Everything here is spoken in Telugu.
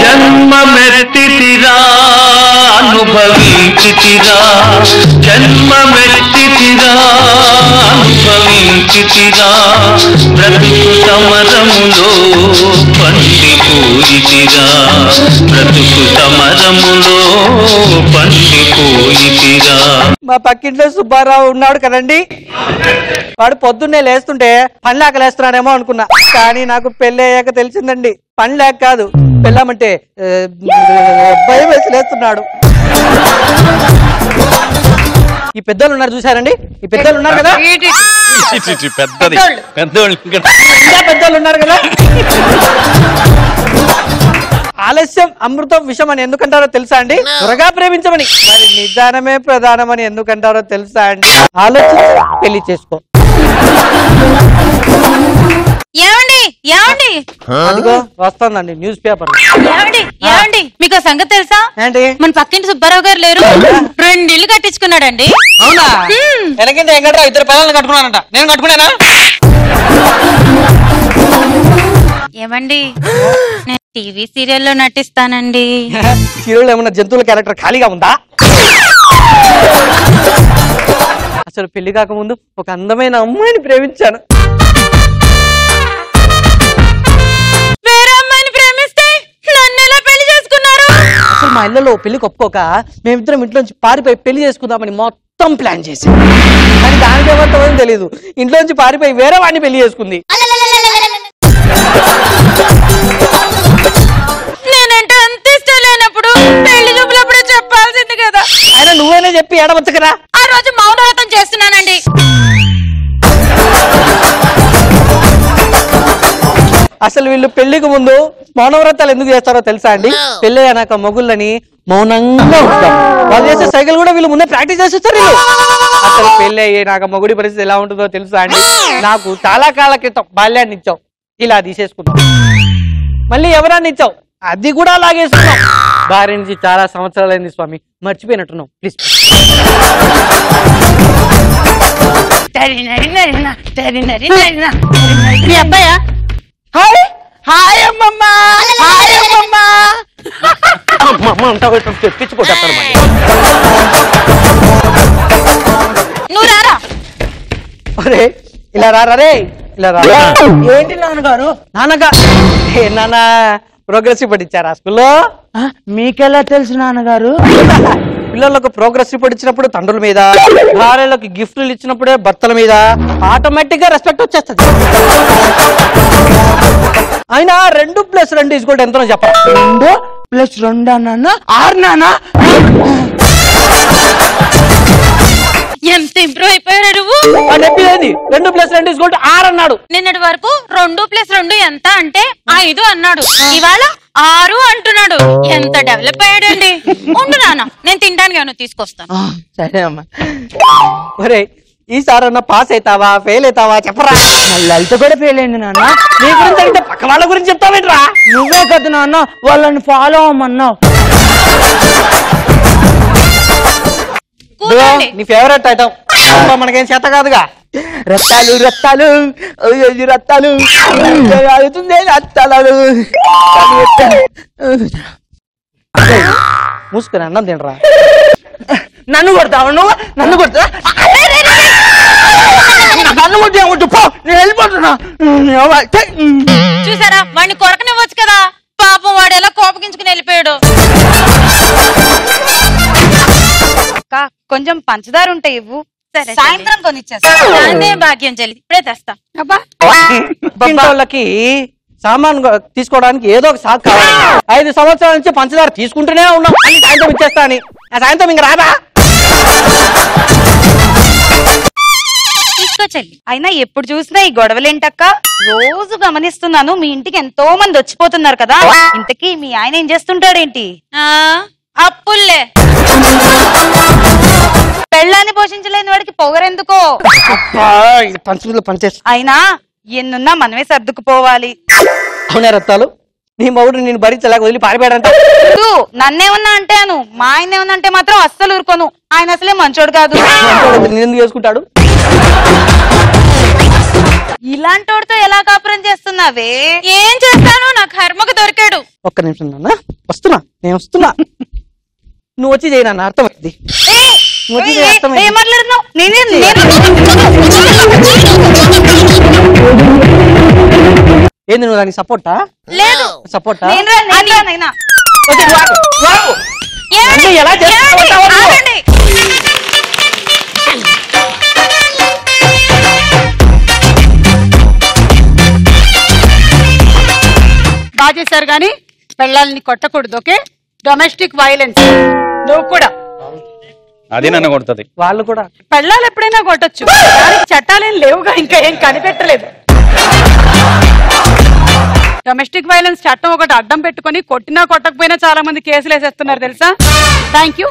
జన్మమెత్తితిరా అనుభవించితిరా జన్మమెత్తితిరా అనుభవించితిరా బ్రతుకు సమరములో పండిపోయితిరా బ్రతుకు సమరములో పండిపోయితిరా. మా పక్కింట్లో సుబ్బారావు ఉన్నాడు కదండి, వాడు పొద్దున్నే లేస్తుంటే పని లేక లేస్తున్నాడేమో అనుకున్నా, కానీ నాకు పెళ్లి అయ్యాక తెలిసిందండి పని లేక కాదు, పెళ్ళామంటే భయం వేసి లేస్తున్నాడు. ఈ పెద్దలు ఉన్నారు చూసారండి, ఈ పెద్దలు ఉన్నారు కదా, పెద్దలు ఉన్నారు కదా, ఆలస్యం అమృతం విషం అని ఎందుకంటారో తెలుసా అండి? త్వరగా ప్రేమించమని. మరి నిదానమే ప్రధానమని ఎందుకంటారో తెలుసా అండి? ఆలోచించి పెళ్లి చేసుకో. ఏమండి ఏమండి అదిగో వస్తుందండి న్యూస్ పేపర్. ఏమండి ఏమండి మీకు సంగతి తెలుసా? ఏంటి? మన పక్కింటి సుబ్బారావు గారు లేరు, 2 ఇళ్ళు కట్టించుకున్నాడండి. అవునా? వెనకింత వెంకట్రావు 2 పిల్లల్ని కట్టుకున్నానంట. నేను కట్టుకున్నానా? ఏమండి నేను టీవీ సీరియల్లో నటిస్తానండి. సీరియల్ ఏమన్నా జంతువుల క్యారెక్టర్ ఖాళీగా ఉందా? అసలు పెళ్లి కాకముందు ఒక అందమైన అమ్మాయిని ప్రేమించాను. వేరే అమ్మాయిని ప్రేమిస్తే నన్ను ఎలా పెళ్లి చేసుకున్నారు? అసలు మా ఇళ్లలో పెళ్లి ఒప్పుకోక మేమిద్దరం ఇంట్లోంచి పారిపోయి పెళ్లి చేసుకుందామని మొత్తం ప్లాన్ చేసి, కానీ దానికి ఏమంటామని తెలీదు, ఇంట్లోంచి పారిపోయి వేరే వాడిని పెళ్లి చేసుకుంది. నేనంటే అంత ఇష్టం లేనప్పుడు పెళ్లి చూపులప్పుడే చెప్పాల్సింది కదా. ఆయన నువ్వేనే చెప్పి ఏడవచ్చు కదా. ఆ రోజు మౌనవ్రతం చేస్తున్నానండి. అసలు వీళ్ళు పెళ్లికి ముందు మౌనవ్రతాలు ఎందుకు చేస్తారో తెలుసా అండి? పెళ్లి అయినాక మొగుళ్ళని మౌనంగా ఉంటాం, వాళ్ళు చేసే సైకిల్ కూడా వీళ్ళు ముందే ప్రాక్టీస్ చేస్తారు. వీళ్ళు అసలు పెళ్లి అయ్యాక మొగుడి పరిస్థితి ఎలా ఉంటుందో తెలుసా అండి? నాకు చాలా కాల క్రితం బాల్యాన్ని ఇచ్చావు, ఇలా తీసేసుకున్నాం. మళ్ళీ ఎవరాన్ని ఇచ్చావు, అది కూడా లాగేసుకున్నాం. భార్య నుంచి చాలా సంవత్సరాలైంది స్వామి, మర్చిపోయినట్టున్నాం. ప్లీజ్. మీ అబ్బాయా? హాయ్ హాయ్ అమ్మమ్మ, హాయ్ అమ్మమ్మ. అమ్మమ్మ అంతా తెప్పించుకుంటారు. నువ్వు రారా? అరే ఇలా రారా రే, ఇలా రా. ఏంటి నాన్నగారు? నాన్న ప్రోగ్రెస్ రిపోర్ట్ ఇచ్చారా స్కూల్లో? మీకెలా తెలుసు నాన్నగారు? పిల్లలకు ప్రోగ్రెస్ రిపోర్ట్ ఇచ్చినప్పుడు తండ్రుల మీద, భార్యలకు గిఫ్ట్లు ఇచ్చినప్పుడే భర్తల మీద ఆటోమేటిక్ గా రెస్పెక్ట్ వచ్చేస్తుంది. అయినా 2+2 ఎంతో చెప్పరా? 2+2 నాన్న 6 నాన్న. ఎంత ఇంప్రూవ్ అయిపోయారు నువ్వు? 2+2 6 అన్నాడు. నిన్నటి వరకు 2+2 ఎంత అంటే 5 అన్నాడు, ఇవాళ 6 అంటున్నాడు. ఎంత డెవలప్ అయ్యాడండి. ఉండు నాన్న, నేను తినడానికి ఏమన్నా తీసుకొస్తాను. సరే అమ్మా. ఒరే ఈసారి అన్న పాస్ అవుతావా ఫెయిల్ అవుతావా చెప్పరా? లలిత కూడా ఫెయిల్ అయింది నాన్న. నీ గురించి అంటే పక్క వాళ్ళ గురించి చెప్తావేంట్రా? నువ్వే కదా నాన్న వాళ్ళని ఫాలో అవ్వమన్నావు. నీ ఫేవరెట్ ఐటమ్ మనకేం చేత కాదుగా. రత్తాలు రత్తాలు రత్తాలు మూసుకుని అన్నం తినరా. నన్ను కొడతావు నువ్వు? నన్ను కొడతా? నన్ను కొట్టు పో, నేను వెళ్ళిపోతున్నా. చూసారా, వాడిని కొరకనివ్వచ్చు కదా. పాపం వాడు ఎలా కోపగించుకుని వెళ్ళిపోయాడు. కొంచెం పంచదార ఉంటే ఇవ్వు, సరే సాయంత్రం కొనిచ్చేస్తా. అదే భాగ్యం చెల్లి, ఇప్పుడే తెస్తా. వాళ్ళకి సామాన్ తీసుకోవడానికి ఏదో ఒక సాకు కావాలి. 5 సంవత్సరాల నుంచి పంచదార తీసుకుంటూనే ఉన్నాం, అని సాయంత్రం ఇచ్చేస్తా అని. ఆ సాయంత్రం ఇంక రాదా? తీసుకో చెల్లి. అయినా ఎప్పుడు చూసినా ఈ గొడవలేంటక్క? రోజు గమనిస్తున్నాను, మీ ఇంటికి ఎంతో మంది వచ్చిపోతున్నారు కదా. ఇంతకీ మీ ఆయన ఏం చేస్తుంటాడేంటి? అప్పుల్లే. పెళ్ళాన్ని పోషించలేని వాడికి పొగరెందుకో? పంచములు పనిచేస్తా. అయినా ఎన్నున్నా మనమే సర్దుకుపోవాలి. అవునే రత్తాలు, నీ మౌడు నేను భరించలేక వదిలి పారిపోయాడంట. నన్నేమన్నా అంటాను, మా ఆయన ఏమన్నా అంటే మాత్రం అస్సలు ఊరుకోను. ఆయన అసలే మంచోడు కాదు. నేను ఎందుకు చేసుకుంటాడు? ఇలాంటోడితో ఎలా కాపురం చేస్తున్నావే? ఏం చేస్తాను, నా కర్మకు దొరికాడు. ఒక్క నిమిషం నాన్న, వస్తున్నా, నేను వస్తున్నా. నువ్వు వచ్చి చేయి నాన్న, అర్థమైంది. నువ్వు వచ్చి చేయి, అర్థమైంది. ఏం మాట్లాడుతున్నావు? ఏంది నువ్వు దానికి సపోర్టా? లేదు. సపోర్టా? నేనైనా ఏమండి? ఎలా చేస్తావు? ఏమండి? ఆగండి. బాగా చేశారు కానీ పెళ్ళాలని కొట్టకూడదు. Okay, domestic violence. నువ్వు కూడా అది నన్ను కొడుతుంది. వాళ్ళు కూడా పెళ్ళాలు ఎప్పుడైనా కొట్టొచ్చు, దానికి చట్టాలేం లేవుగా, ఇంకా ఏం కనిపెట్టలేదు. డొమెస్టిక్ వైలెన్స్ చట్టం ఒకటి అడ్డం పెట్టుకొని కొట్టినా కొట్టకపోయినా చాలా మంది కేసులు వేసేస్తున్నారు తెలుసా. Thank you.